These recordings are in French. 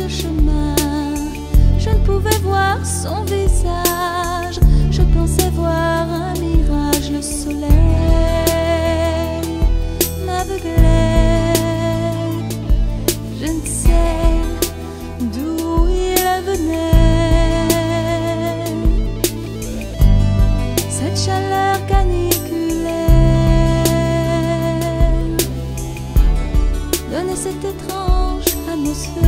ce chemin. Je ne pouvais voir son visage, je pensais voir un mirage. Le soleil m'aveuglait, je ne sais d'où il venait. Cette chaleur caniculaire donnait cette étrange atmosphère.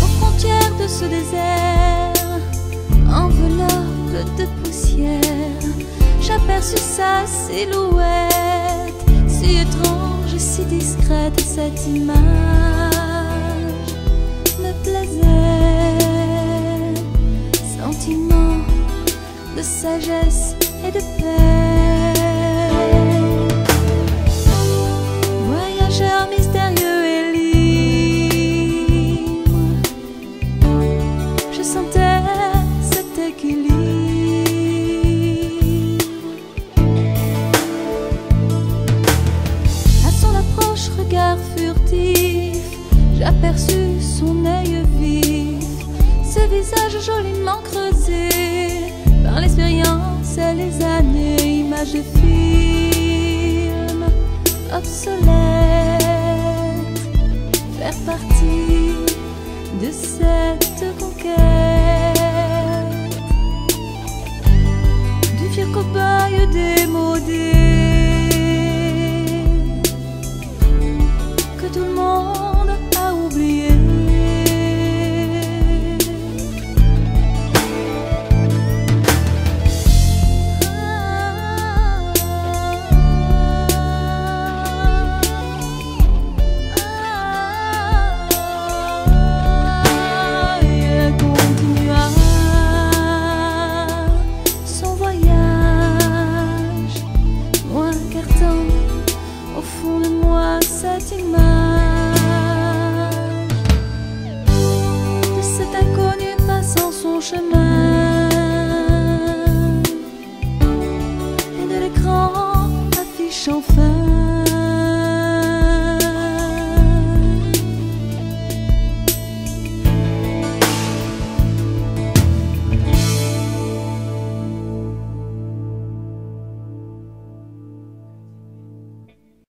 Aux frontières de ce désert, enveloppe de poussière, j'aperçus sa silhouette, si étrange et si discrète. Cette image me plaisait, sentiment de sagesse et de paix. Voyageur mystérieux et libre, je sentais cet équilibre. À son approche, regard furtif, j'aperçus son œil vif, ce visage joliment creusé par l'expérience et les années. Images de film obsolètes, faire partie de cette conquête du vieux cow-boy démodé que tout le monde a oublié. Au fond de moi, cette image de cet inconnu passant son chemin et de l'écran affichant fin.